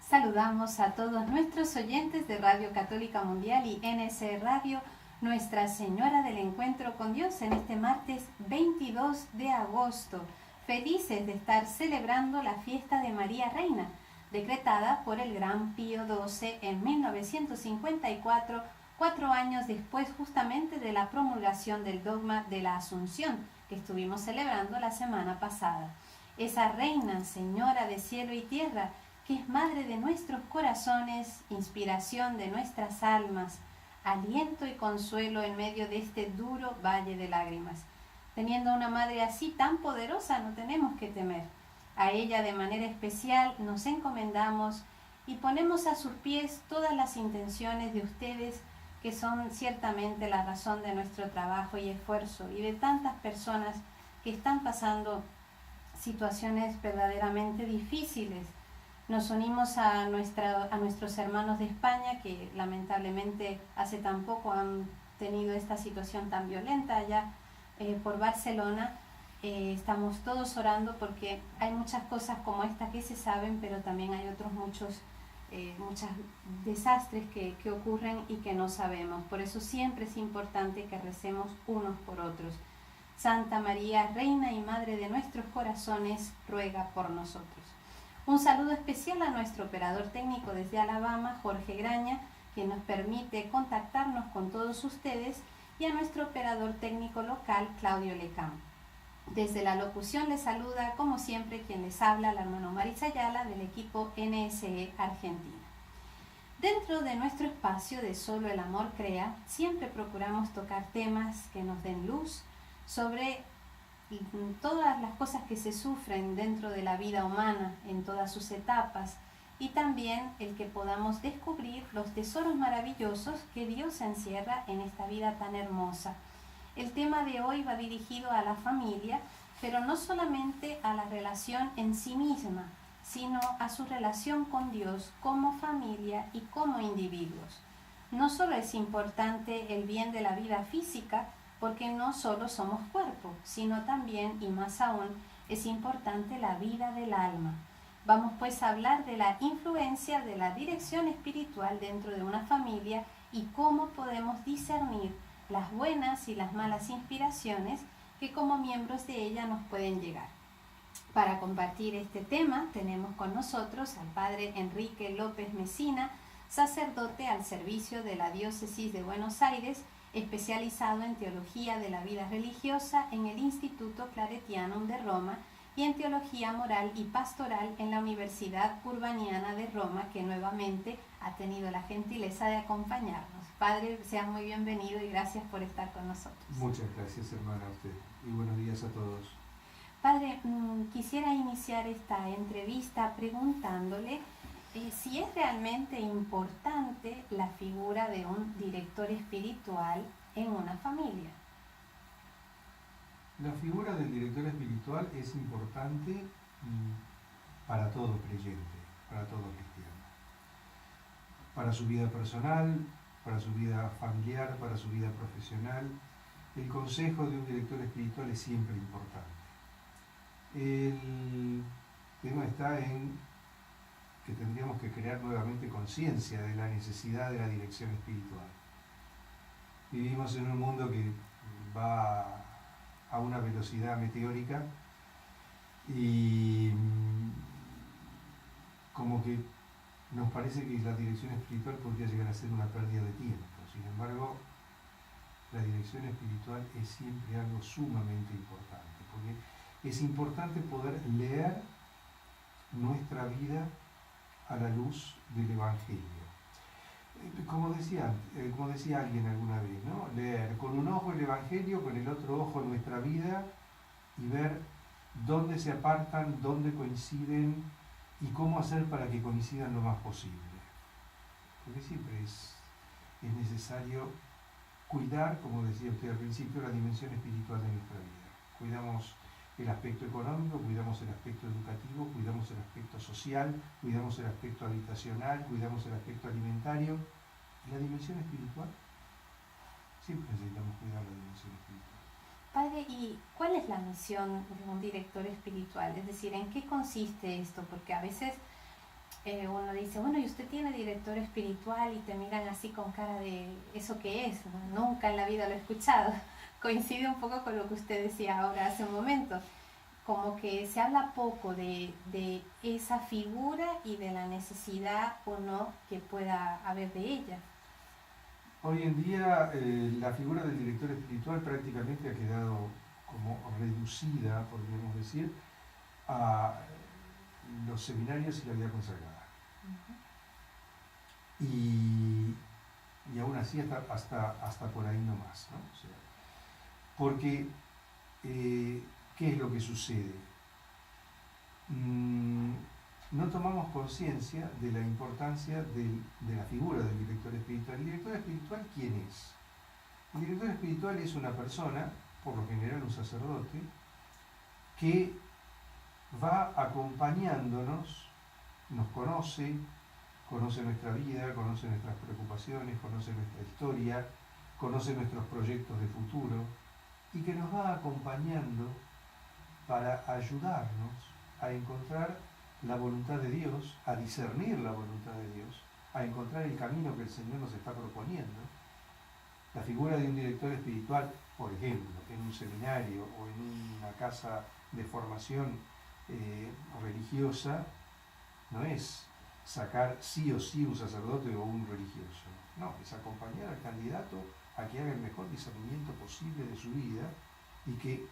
Saludamos a todos nuestros oyentes de Radio Católica Mundial y NSE Radio, Nuestra Señora del Encuentro con Dios, en este martes 22 de agosto. Felices de estar celebrando la fiesta de María Reina, decretada por el Gran Pío XII en 1954, 4 años después justamente de la promulgación del dogma de la Asunción, que estuvimos celebrando la semana pasada. Esa Reina, Señora de cielo y tierra, que es madre de nuestros corazones, inspiración de nuestras almas, aliento y consuelo en medio de este duro valle de lágrimas. Teniendo una madre así tan poderosa, no tenemos que temer. A ella de manera especial nos encomendamos y ponemos a sus pies todas las intenciones de ustedes, que son ciertamente la razón de nuestro trabajo y esfuerzo, y de tantas personas que están pasando situaciones verdaderamente difíciles. Nos unimos a nuestros hermanos de España, que lamentablemente hace tan poco han tenido esta situación tan violenta allá por Barcelona. Estamos todos orando porque hay muchas cosas como esta que se saben, pero también hay otros muchos desastres que ocurren y que no sabemos. Por eso siempre es importante que recemos unos por otros. Santa María, Reina y Madre de nuestros corazones, ruega por nosotros. Un saludo especial a nuestro operador técnico desde Alabama, Jorge Graña, quien nos permite contactarnos con todos ustedes, y a nuestro operador técnico local, Claudio Lecam. Desde la locución les saluda, como siempre, quien les habla, la hermana Marisa Ayala, del equipo NSE Argentina. Dentro de nuestro espacio de Solo el Amor Crea, siempre procuramos tocar temas que nos den luz sobre todas las cosas que se sufren dentro de la vida humana en todas sus etapas, y también el que podamos descubrir los tesoros maravillosos que Dios encierra en esta vida tan hermosa. El tema de hoy va dirigido a la familia, pero no solamente a la relación en sí misma, sino a su relación con Dios como familia y como individuos. No solo es importante el bien de la vida física, porque no solo somos cuerpo, sino también, y más aún, es importante la vida del alma. Vamos pues a hablar de la influencia de la dirección espiritual dentro de una familia y cómo podemos discernir las buenas y las malas inspiraciones que como miembros de ella nos pueden llegar. Para compartir este tema tenemos con nosotros al Padre Enrique López Mesina, sacerdote al servicio de la Diócesis de Buenos Aires, especializado en Teología de la Vida Religiosa en el Instituto Claretianum de Roma y en Teología Moral y Pastoral en la Universidad Urbaniana de Roma, que nuevamente ha tenido la gentileza de acompañarnos. Padre, sea muy bienvenido y gracias por estar con nosotros. Muchas gracias, hermana, a usted, y buenos días a todos. Padre, quisiera iniciar esta entrevista preguntándole si es realmente importante la figura de un director espiritual en una familia. La figura del director espiritual es importante para todo creyente, para todo cristiano. Para su vida personal, para su vida familiar, para su vida profesional, el consejo de un director espiritual es siempre importante. El tema está en que tendríamos que crear nuevamente conciencia de la necesidad de la dirección espiritual. Vivimos en un mundo que va a una velocidad meteórica y como que nos parece que la dirección espiritual podría llegar a ser una pérdida de tiempo. Sin embargo, la dirección espiritual es siempre algo sumamente importante, porque es importante poder leer nuestra vida a la luz del Evangelio. Como decía alguien alguna vez, ¿no? Leer con un ojo el Evangelio, con el otro ojo nuestra vida, y ver dónde se apartan, dónde coinciden y cómo hacer para que coincidan lo más posible. Porque siempre es necesario cuidar, como decía usted al principio, la dimensión espiritual de nuestra vida. Cuidamos el aspecto económico, cuidamos el aspecto educativo, cuidamos el aspecto social, cuidamos el aspecto habitacional, cuidamos el aspecto alimentario. ¿Y la dimensión espiritual? Siempre necesitamos cuidar la dimensión espiritual. Padre, ¿y cuál es la misión de un director espiritual? Es decir, ¿en qué consiste esto? Porque a veces uno dice, bueno, y usted tiene director espiritual y te miran así con cara de ¿eso qué es? ¿No? Nunca en la vida lo he escuchado. Coincide un poco con lo que usted decía ahora hace un momento, como que se habla poco de esa figura y de la necesidad o no que pueda haber de ella. Hoy en día la figura del director espiritual prácticamente ha quedado como reducida, podríamos decir, a los seminarios y la vida consagrada. Y aún así hasta por ahí no más, ¿no? O sea, porque, ¿qué es lo que sucede? No tomamos conciencia de la importancia de la figura del director espiritual. ¿El director espiritual quién es? El director espiritual es una persona, por lo general un sacerdote, que va acompañándonos, nos conoce nuestra vida, conoce nuestras preocupaciones, conoce nuestra historia, conoce nuestros proyectos de futuro y que nos va acompañando para ayudarnos a encontrar la voluntad de Dios, a discernir la voluntad de Dios, a encontrar el camino que el Señor nos está proponiendo. La figura de un director espiritual, por ejemplo, en un seminario o en una casa de formación religiosa, no es sacar sí o sí un sacerdote o un religioso. No, es acompañar al candidato a que haga el mejor discernimiento posible de su vida y que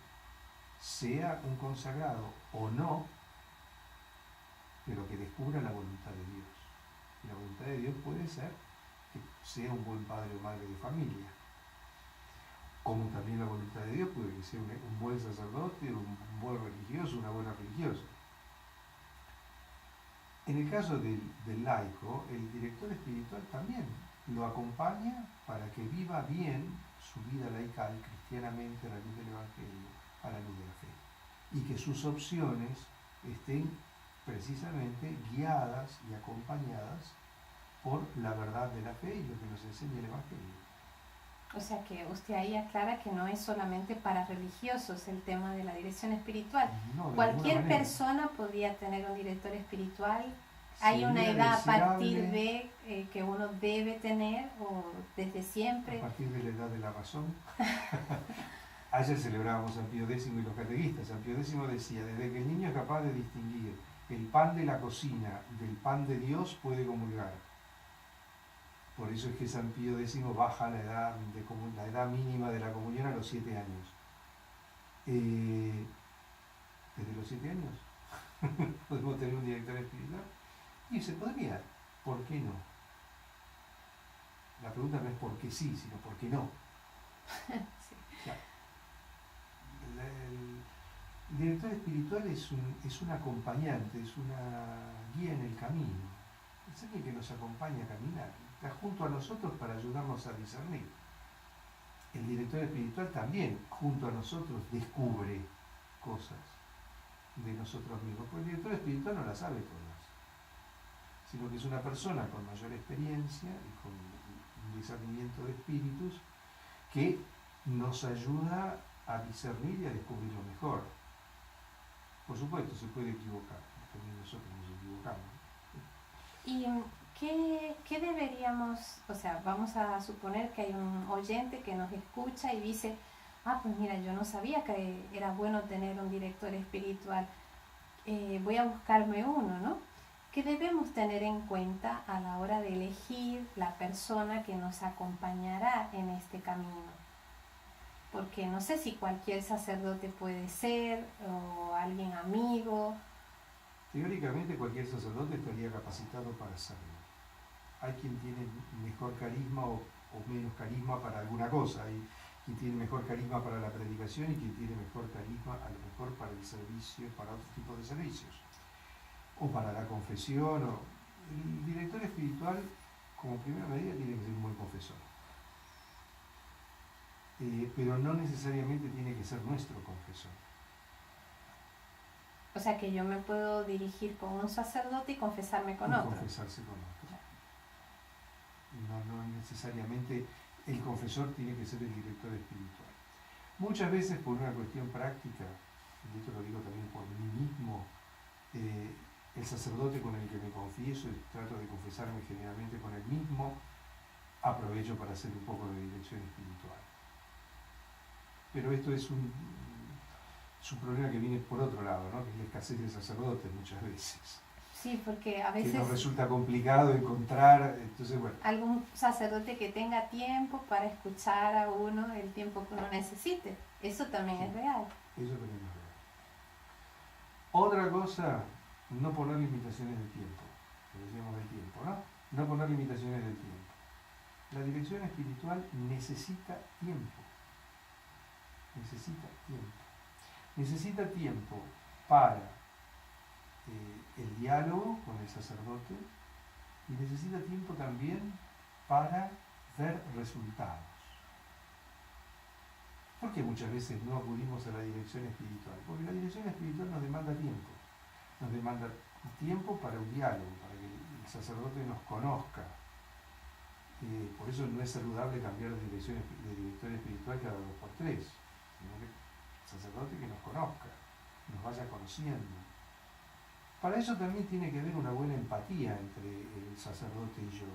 sea un consagrado o no, pero que descubra la voluntad de Dios. Y la voluntad de Dios puede ser que sea un buen padre o madre de familia, como también la voluntad de Dios puede que sea un buen sacerdote, un buen religioso, una buena religiosa. En el caso del laico, el director espiritual también lo acompaña para que viva bien su vida laical cristianamente a la luz del Evangelio, a la luz de la fe, y que sus opciones estén precisamente guiadas y acompañadas por la verdad de la fe y lo que nos enseña el Evangelio. O sea que usted ahí aclara que no es solamente para religiosos el tema de la dirección espiritual. No, cualquier persona podría tener un director espiritual. Hay Sería una edad a partir deseable, de que uno debe tener o desde siempre. A partir de la edad de la razón. Ayer celebrábamos San Pío X y los catequistas. San Pío X decía, desde que el niño es capaz de distinguir el pan de la cocina del pan de Dios, puede comulgar. Por eso es que San Pío X baja la edad mínima de la comunión a los 7 años. Desde los 7 años podemos tener un director espiritual. Y se podría, ¿por qué no? La pregunta no es por qué sí, sino por qué no. Sí. O sea, el director espiritual es un acompañante, es una guía en el camino. Es alguien que nos acompaña a caminar. Está junto a nosotros para ayudarnos a discernir. El director espiritual también, junto a nosotros, descubre cosas de nosotros mismos. Porque el director espiritual no las sabe todas, sino que es una persona con mayor experiencia y con un discernimiento de espíritus que nos ayuda a discernir y a descubrir lo mejor. Por supuesto, se puede equivocar, también nosotros nos equivocamos. ¿Y qué deberíamos, o sea, vamos a suponer que hay un oyente que nos escucha y dice, pues mira, yo no sabía que era bueno tener un director espiritual, voy a buscarme uno, ¿no? ¿Qué debemos tener en cuenta a la hora de elegir la persona que nos acompañará en este camino? Porque no sé si cualquier sacerdote puede ser, o alguien amigo. Teóricamente cualquier sacerdote estaría capacitado para hacerlo. Hay quien tiene mejor carisma o menos carisma para alguna cosa. Hay quien tiene mejor carisma para la predicación y quien tiene mejor carisma a lo mejor para el servicio, para otro tipo de servicios. O para la confesión. El director espiritual, como primera medida, tiene que ser un buen confesor. Pero no necesariamente tiene que ser nuestro confesor. O sea que yo me puedo dirigir con un sacerdote y confesarme con otro. Confesarse con otro. No necesariamente el confesor tiene que ser el director espiritual. Muchas veces por una cuestión práctica, y esto lo digo también por mí mismo, el sacerdote con el que me confieso y trato de confesarme generalmente con el mismo, aprovecho para hacer un poco de dirección espiritual. Pero esto es un problema que viene por otro lado, ¿no? Que es la escasez de sacerdotes muchas veces. Sí, porque a veces que nos resulta complicado encontrar, entonces bueno. Algún sacerdote que tenga tiempo para escuchar a uno el tiempo que uno necesite. Eso también es real. Eso también es real. Otra cosa, no poner limitaciones de tiempo. Lo decíamos del tiempo, ¿no? No poner limitaciones del tiempo. La dirección espiritual necesita tiempo. Necesita tiempo. Necesita tiempo para el diálogo con el sacerdote y necesita tiempo también para ver resultados. ¿Por qué muchas veces no acudimos a la dirección espiritual? Porque la dirección espiritual nos demanda tiempo. Nos demanda tiempo para un diálogo, para que el sacerdote nos conozca. Por eso no es saludable cambiar de director espiritual cada 2 por 3, sino que el sacerdote que nos conozca, nos vaya conociendo. Para eso también tiene que haber una buena empatía entre el sacerdote y yo.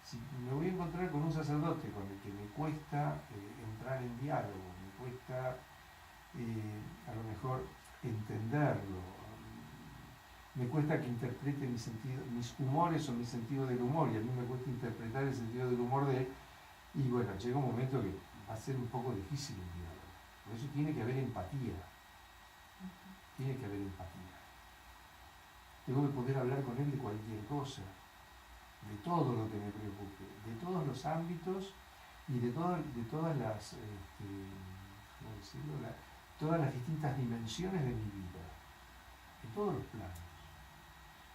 Si me voy a encontrar con un sacerdote con el que me cuesta entrar en diálogo, me cuesta a lo mejor entenderlo, me cuesta que interprete mis humores o mi sentido del humor, y a mí me cuesta interpretar el sentido del humor de él, y bueno, llega un momento que va a ser un poco difícil el diálogo. Por eso tiene que haber empatía. Tiene que haber empatía. Tengo que poder hablar con él de cualquier cosa, de todo lo que me preocupe, de todos los ámbitos y de todas las, ¿cómo decirlo? Todas las distintas dimensiones de mi vida, en todos los planos,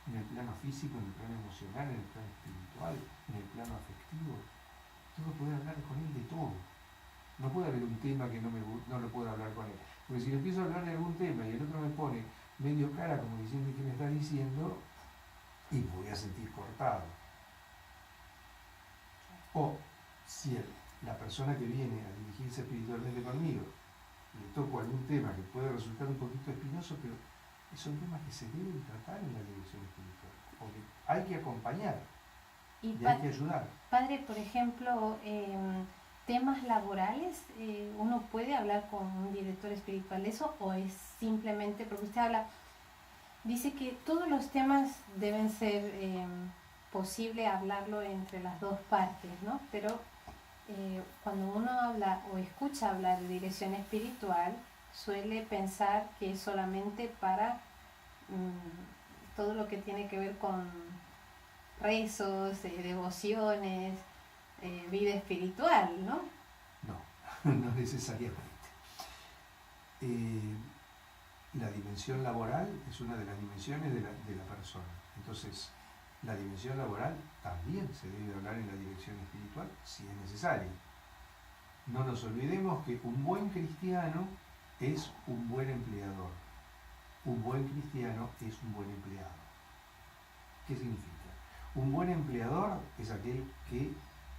en el plano físico, en el plano emocional, en el plano espiritual, en el plano afectivo. Tengo que poder hablar con él de todo. No puede haber un tema que no lo pueda hablar con él, porque si le empiezo a hablar de algún tema y el otro me pone medio cara como diciendo qué me está diciendo, y me voy a sentir cortado. O si la persona que viene a dirigirse espiritualmente conmigo le toco algún tema que puede resultar un poquito espinoso, pero son temas que se deben tratar en la dirección espiritual, porque hay que acompañar y hay que ayudar. Padre, por ejemplo, temas laborales, ¿uno puede hablar con un director espiritual de eso o es simplemente, porque usted dice que todos los temas deben ser posible hablarlo entre las dos partes, ¿no? Pero cuando uno habla o escucha hablar de dirección espiritual, suele pensar que es solamente para todo lo que tiene que ver con rezos, devociones, vida espiritual, ¿no? No, no necesariamente. La dimensión laboral es una de las dimensiones de la persona. Entonces, la dimensión laboral también se debe hablar en la dirección espiritual si es necesario. No nos olvidemos que un buen cristiano es un buen empleador. Un buen cristiano es un buen empleado. ¿Qué significa? Un buen empleador es aquel que,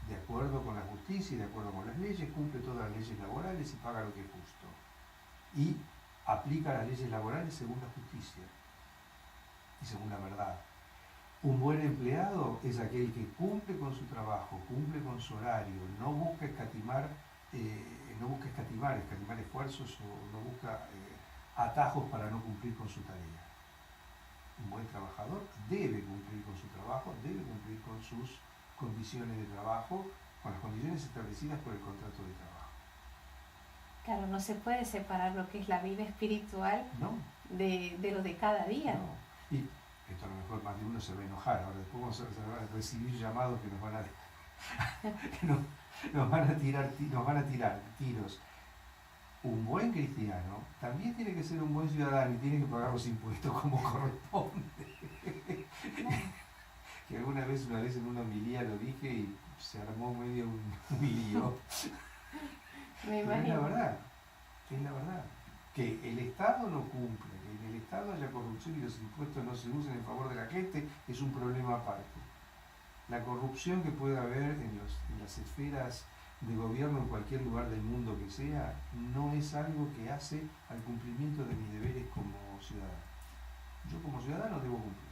de acuerdo con la justicia y de acuerdo con las leyes, cumple todas las leyes laborales y paga lo que es justo. Y aplica las leyes laborales según la justicia y según la verdad. Un buen empleado es aquel que cumple con su trabajo, cumple con su horario, no busca escatimar esfuerzos o no busca atajos para no cumplir con su tarea. Un buen trabajador debe cumplir con su trabajo, debe cumplir con sus condiciones de trabajo, con las condiciones establecidas por el contrato de trabajo. Claro, no se puede separar lo que es la vida espiritual de lo de cada día. No. Y esto a lo mejor más de uno se va a enojar, ahora después vamos a recibir llamados que nos van a tirar tiros. Un buen cristiano también tiene que ser un buen ciudadano y tiene que pagar los impuestos como corresponde. Que una vez en una homilía lo dije y se armó medio un lío. Me Pero imagino. es la verdad. Que el Estado no cumple, que en el Estado haya corrupción y los impuestos no se usen en favor de la gente es un problema aparte. La corrupción que pueda haber en las esferas de gobierno en cualquier lugar del mundo que sea, no es algo que hace al cumplimiento de mis deberes como ciudadano. Yo como ciudadano debo cumplir.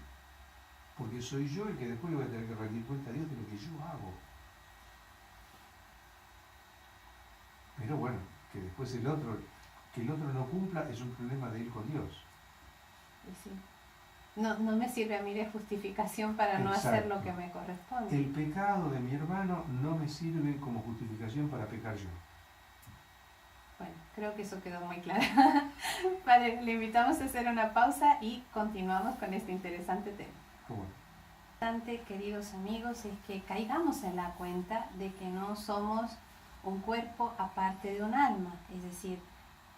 porque soy yo el que después le voy a tener que rendir cuenta a Dios de lo que yo hago. Pero bueno, que después que el otro no cumpla, es un problema de él con Dios. Sí. No me sirve a mí de justificación para no hacer lo que me corresponde. El pecado de mi hermano no me sirve como justificación para pecar yo. Bueno, creo que eso quedó muy claro. Padre, le invitamos a hacer una pausa y continuamos con este interesante tema. ¿Cómo? Lo importante, queridos amigos, es que caigamos en la cuenta de que no somos un cuerpo aparte de un alma. Es decir,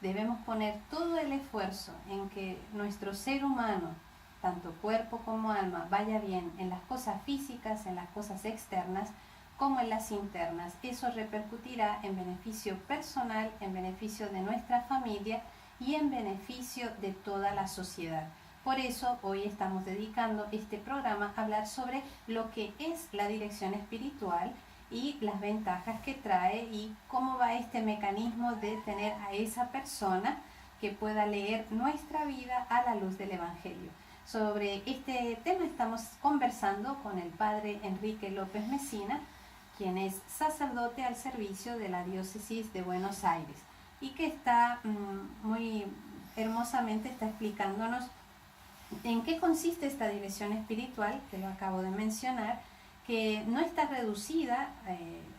debemos poner todo el esfuerzo en que nuestro ser humano, tanto cuerpo como alma, vaya bien en las cosas físicas, en las cosas externas, como en las internas. Eso repercutirá en beneficio personal, en beneficio de nuestra familia y en beneficio de toda la sociedad. Por eso hoy estamos dedicando este programa a hablar sobre lo que es la dirección espiritual y las ventajas que trae y cómo va este mecanismo de tener a esa persona que pueda leer nuestra vida a la luz del Evangelio. Sobre este tema estamos conversando con el padre Enrique López Mesina, quien es sacerdote al servicio de la diócesis de Buenos Aires y que está muy hermosamente está explicándonos en qué consiste esta dirección espiritual, que lo acabo de mencionar, que no está reducida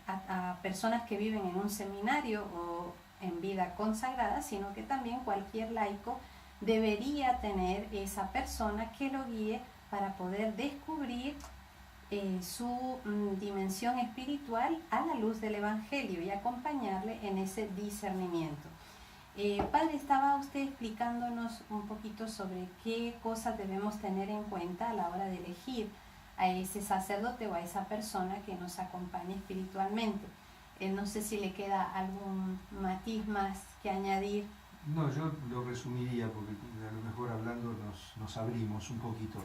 a personas que viven en un seminario o en vida consagrada, sino que también cualquier laico debería tener esa persona que lo guíe para poder descubrir su dimensión espiritual a la luz del Evangelio y acompañarle en ese discernimiento. Padre, estaba usted explicándonos un poquito sobre qué cosas debemos tener en cuenta a la hora de elegir a ese sacerdote o a esa persona que nos acompañe espiritualmente. No sé si le queda algún matiz más que añadir. No, yo lo resumiría porque a lo mejor hablando nos abrimos un poquito.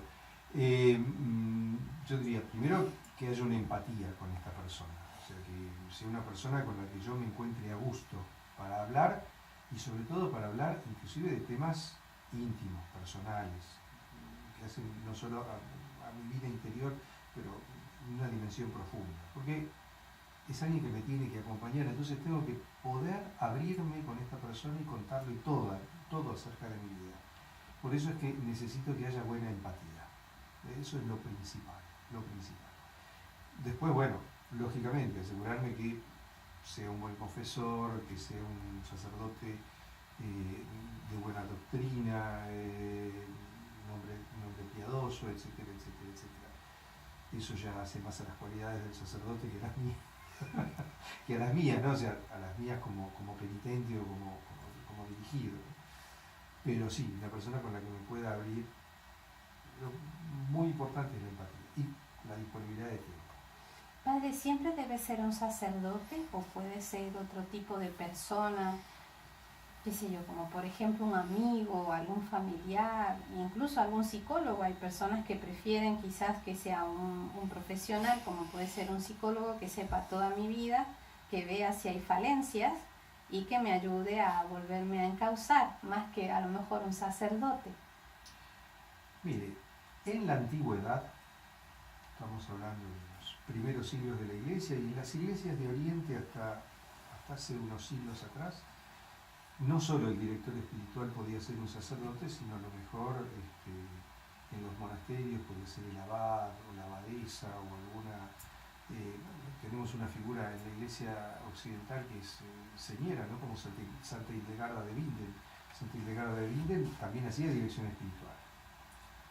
Yo diría primero que haya una empatía con esta persona, o sea, que sea una persona con la que yo me encuentre a gusto para hablar y sobre todo para hablar inclusive de temas íntimos, personales, que hacen no solo a mi vida interior, pero una dimensión profunda, porque es alguien que me tiene que acompañar, entonces tengo que poder abrirme con esta persona y contarle todo acerca de mi vida. Por eso es que necesito que haya buena empatía. Eso es lo principal, lo principal. Después, bueno, lógicamente, asegurarme que sea un buen confesor, que sea un sacerdote de buena doctrina, un hombre piadoso, etcétera, etcétera, etcétera. Eso ya hace más a las cualidades del sacerdote que a las mías, que a las mías, ¿no? O sea, a las mías como penitente o como dirigido. Pero sí, una persona con la que me pueda abrir. Lo muy importante es la empatía y la disponibilidad de tiempo. Padre, ¿siempre debe ser un sacerdote o puede ser otro tipo de persona, qué sé yo, como por ejemplo un amigo, algún familiar, incluso algún psicólogo? Hay personas que prefieren quizás que sea un profesional, como puede ser un psicólogo que sepa toda mi vida, que vea si hay falencias y que me ayude a volverme a encauzar, más que a lo mejor un sacerdote. Mire, en la antigüedad, estamos hablando de los primeros siglos de la Iglesia y en las iglesias de Oriente hasta hace unos siglos atrás, no solo el director espiritual podía ser un sacerdote, sino a lo mejor en los monasterios podía ser el abad o la abadesa o alguna... tenemos una figura en la Iglesia occidental que es señera, ¿no? Como Santa Hildegarda de Bingen. Santa Hildegarda de Bingen también hacía dirección espiritual.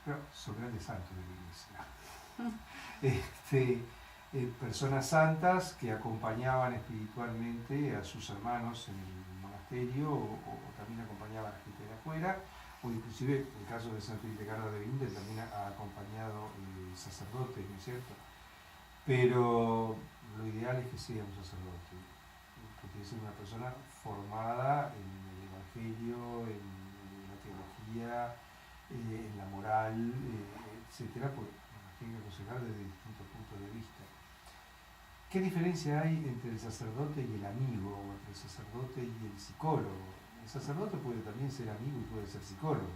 Pero son grandes santos de la Iglesia. Personas santas que acompañaban espiritualmente a sus hermanos en el monasterio o también acompañaban a gente de afuera, o inclusive en el caso de Santa Hildegarda de Bingen también ha acompañado sacerdotes, ¿no es cierto? Pero lo ideal es que sea un sacerdote, que tiene que ser una persona formada en el Evangelio, en la teología, en la moral, etcétera, porque nos tiene que aconsejar desde distintos puntos de vista. ¿Qué diferencia hay entre el sacerdote y el amigo, o entre el sacerdote y el psicólogo? El sacerdote puede también ser amigo y puede ser psicólogo,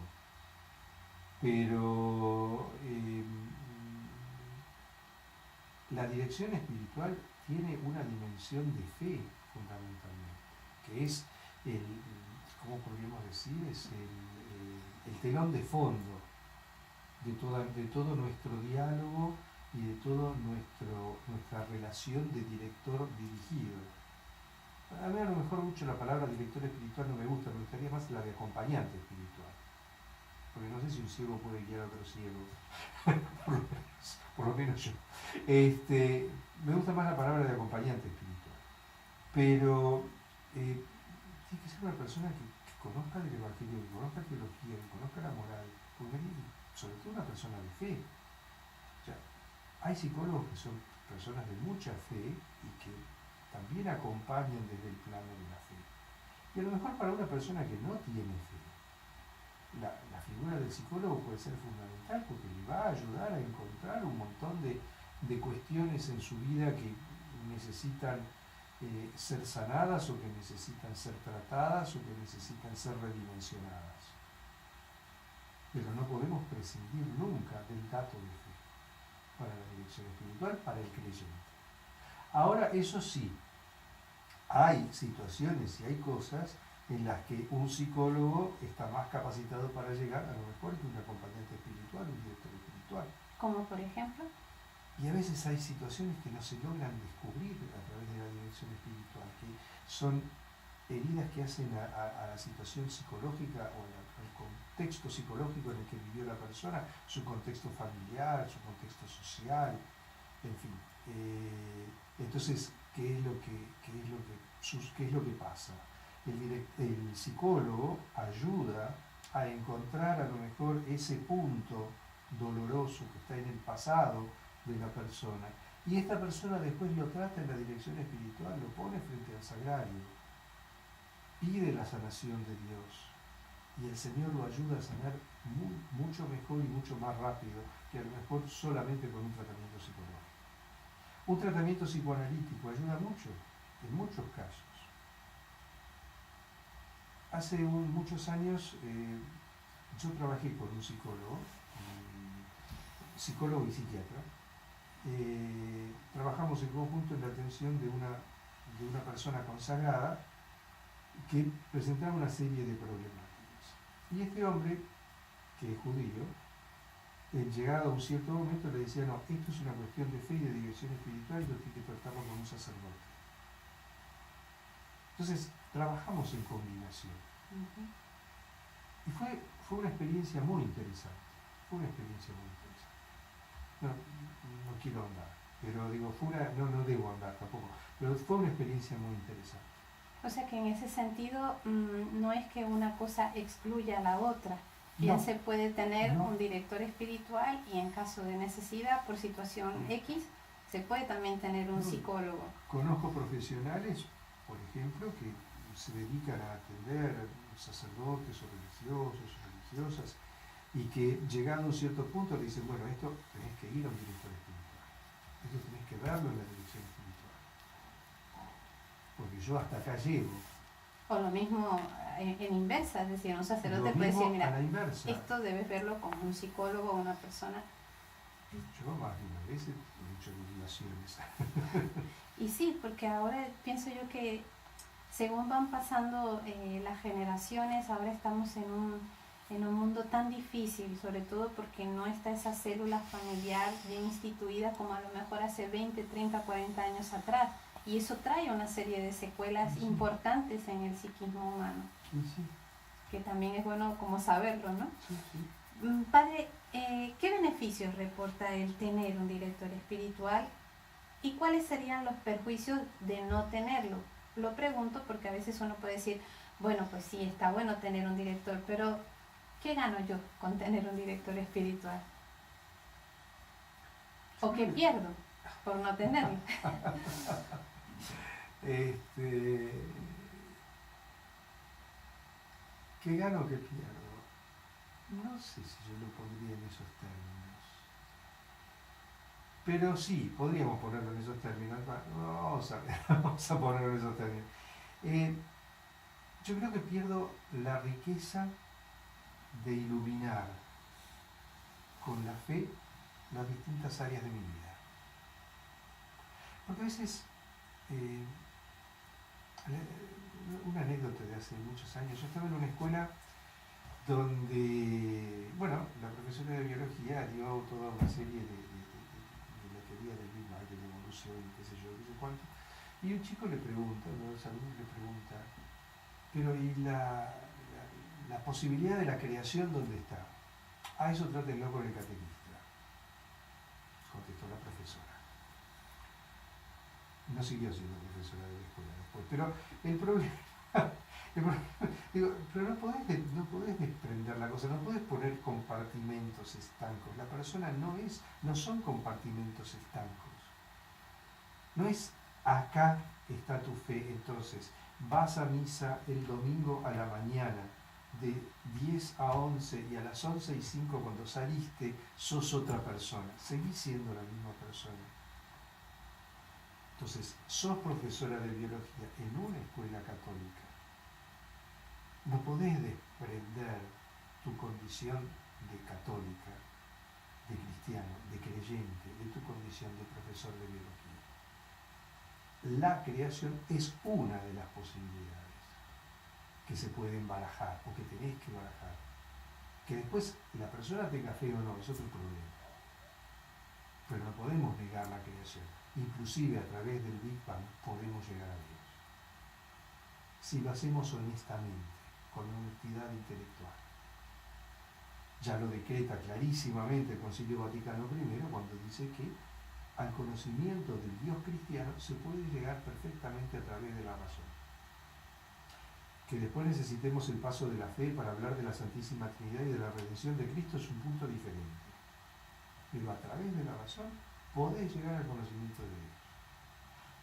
pero la dirección espiritual tiene una dimensión de fe fundamentalmente, que es ¿cómo podríamos decir? Es el telón de fondo de todo nuestro diálogo y de toda nuestra relación de director-dirigido. A mí a lo mejor mucho la palabra director espiritual no me gusta, me gustaría más la de acompañante espiritual. Porque no sé si un ciego puede guiar a otro ciego, por lo menos yo. Me gusta más la palabra de acompañante espiritual. Pero tiene que ser una persona que conozca del Evangelio, que conozca teología, que conozca la moral, sobre todo una persona de fe. O sea, hay psicólogos que son personas de mucha fe y que también acompañan desde el plano de la fe. Y a lo mejor para una persona que no tiene fe, la figura del psicólogo puede ser fundamental porque le va a ayudar a encontrar un montón de cuestiones en su vida que necesitan ser sanadas o que necesitan ser tratadas o que necesitan ser redimensionadas. Pero no podemos prescindir nunca del dato de fe para la dirección espiritual, para el creyente. Ahora, eso sí, hay situaciones y hay cosas en las que un psicólogo está más capacitado para llegar a lo mejor que un acompañante espiritual, un director espiritual. ¿Como por ejemplo? Y a veces hay situaciones que no se logran descubrir a través de la dirección espiritual, que son heridas que hacen a la situación psicológica o al contexto psicológico en el que vivió la persona, su contexto familiar, su contexto social, en fin. Entonces, ¿qué es lo que pasa? El psicólogo ayuda a encontrar a lo mejor ese punto doloroso que está en el pasado de la persona, y esta persona después lo trata en la dirección espiritual, lo pone frente al sagrario, pide la sanación de Dios, y el Señor lo ayuda a sanar mucho mejor y mucho más rápido que a lo mejor solamente con un tratamiento psicológico. Un tratamiento psicoanalítico ayuda mucho, en muchos casos. Hace muchos años yo trabajé con un psicólogo y psiquiatra. Trabajamos en conjunto en la atención de una persona consagrada que presentaba una serie de problemáticas. Y este hombre, que es judío, llegado a un cierto momento le decía, no, esto es una cuestión de fe y de dirección espiritual y lo tiene que tratarlo con un sacerdote. Entonces, trabajamos en combinación. Y fue una experiencia muy interesante. No quiero andar, pero digo, no debo andar tampoco, pero fue una experiencia muy interesante. O sea que en ese sentido no es que una cosa excluya a la otra. Bien, se puede tener un director espiritual y en caso de necesidad, por situación X, se puede también tener un psicólogo. Conozco profesionales, por ejemplo, que se dedican a atender sacerdotes o religiosos o religiosas y que llegado a un cierto punto le dicen, bueno, esto tenés que ir a un director espiritual, esto tenés que verlo en la dirección espiritual, porque yo hasta acá llego. O lo mismo en inversa, es decir, un sacerdote puede decir, mira, esto debes verlo con un psicólogo o una persona. Yo más de una vez he hecho divulgaciones. Y sí, porque ahora pienso yo que según van pasando las generaciones, ahora estamos en un mundo tan difícil, sobre todo porque no está esa célula familiar bien instituida como a lo mejor hace 20, 30, 40 años atrás. Y eso trae una serie de secuelas importantes en el psiquismo humano. Sí. Que también es bueno como saberlo, ¿no? Sí. Padre, ¿qué beneficios reporta el tener un director espiritual y cuáles serían los perjuicios de no tenerlo? Lo pregunto porque a veces uno puede decir, bueno, pues sí, está bueno tener un director, pero ¿qué gano yo con tener un director espiritual? ¿O qué pierdo por no tenerlo? ¿Qué gano o qué pierdo? No sé si yo lo pondría en esos términos. Pero sí, podríamos ponerlo en esos términos. Vamos a ponerlo en esos términos. Yo creo que pierdo la riqueza de iluminar con la fe las distintas áreas de mi vida. Porque a veces, una anécdota de hace muchos años, yo estaba en una escuela donde, bueno, la profesora de biología dio toda una serie de la teoría del Big Bang, de la evolución, qué sé yo, qué sé cuánto, y un chico le pregunta, uno de los alumnos le pregunta, pero ¿y la posibilidad de la creación dónde está? A eso trátenlo con el catequista, contestó la profesora. No siguió siendo profesora de la escuela después, pero el problema, digo, pero no podés desprender la cosa, no podés poner compartimentos estancos. La persona no son compartimentos estancos. No es acá está tu fe, entonces vas a misa el domingo a la mañana de 10 a 11 y a las 11:05 cuando saliste sos otra persona, seguís siendo la misma persona. Entonces, sos profesora de biología en una escuela católica. No podés desprender tu condición de católica, de cristiano, de creyente, de tu condición de profesor de biología. La creación es una de las posibilidades que se pueden barajar o que tenés que barajar. Que después la persona tenga fe o no es otro problema. Pero no podemos negar la creación. Inclusive a través del Big Bang podemos llegar a Dios. Si lo hacemos honestamente, con honestidad intelectual. Ya lo decreta clarísimamente el Concilio Vaticano I cuando dice que al conocimiento del Dios cristiano se puede llegar perfectamente a través de la razón. Que después necesitemos el paso de la fe para hablar de la Santísima Trinidad y de la redención de Cristo es un punto diferente. Pero a través de la razón podés llegar al conocimiento de Dios.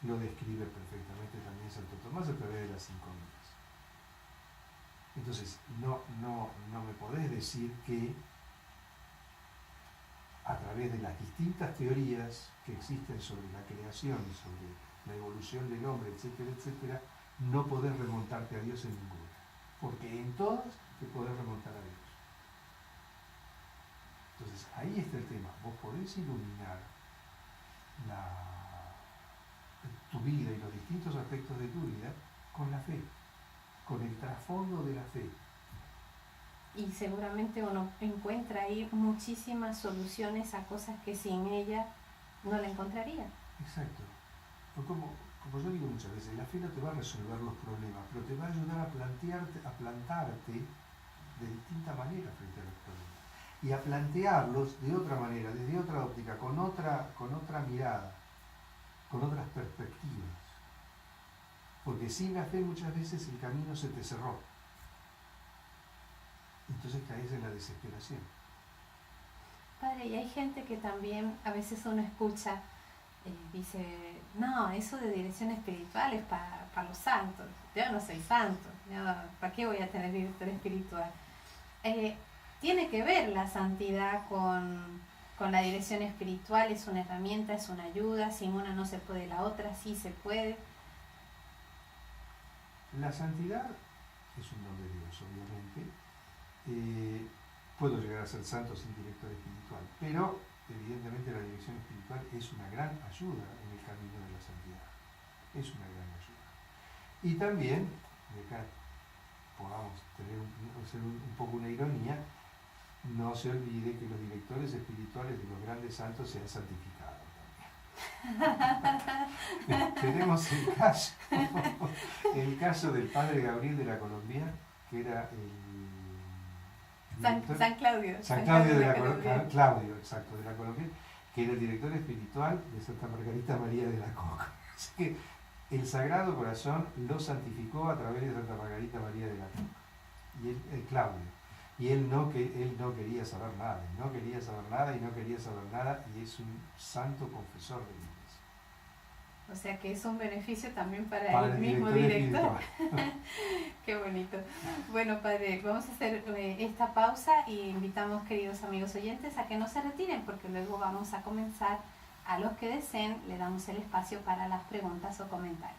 Lo describe perfectamente también Santo Tomás a través de las 5 vidas. Entonces, no me podés decir que a través de las distintas teorías que existen sobre la creación, sobre la evolución del hombre, etcétera, etcétera, no podés remontarte a Dios en ninguna. Porque en todas te podés remontar a Dios. Entonces, ahí está el tema. Vos podés iluminar tu vida y los distintos aspectos de tu vida con la fe, con el trasfondo de la fe. Y seguramente uno encuentra ahí muchísimas soluciones a cosas que sin ella no la encontraría. Exacto. Como yo digo muchas veces, la fe no te va a resolver los problemas, pero te va a ayudar a plantarte de distinta manera frente a los problemas. Y a plantearlos de otra manera, desde otra óptica, con otra mirada, con otras perspectivas. Porque sin la fe muchas veces el camino se te cerró. Entonces caes en la desesperación. Padre, y hay gente que también a veces uno escucha, dice, no, eso de dirección espiritual es para los santos. Yo no soy santo, ¿para qué voy a tener director espiritual? Tiene que ver la santidad con la dirección espiritual, es una herramienta, es una ayuda, sin una no se puede, la otra sí se puede. La santidad es un don de Dios, obviamente. Puedo llegar a ser santo sin director espiritual, pero evidentemente la dirección espiritual es una gran ayuda en el camino de la santidad. Es una gran ayuda. Y también, de acá podamos tener un poco una ironía, no se olvide que los directores espirituales de los grandes santos se han santificado también. Tenemos el caso del padre Gabriel de la Colombia, que era San Claudio. San Claudio de la Colombia. Claudio, exacto, de la Colombia, que era el director espiritual de Santa Margarita María de la Coca. Así que el Sagrado Corazón lo santificó a través de Santa Margarita María de la Coca. Y el Claudio. Y él no quería saber nada, y no quería saber nada, y es un santo confesor de la Iglesia. O sea que es un beneficio también para el mismo director. Qué bonito. Bueno, padre, vamos a hacer esta pausa y invitamos, queridos amigos oyentes, a que no se retiren, porque luego vamos a comenzar. A los que deseen, le damos el espacio para las preguntas o comentarios.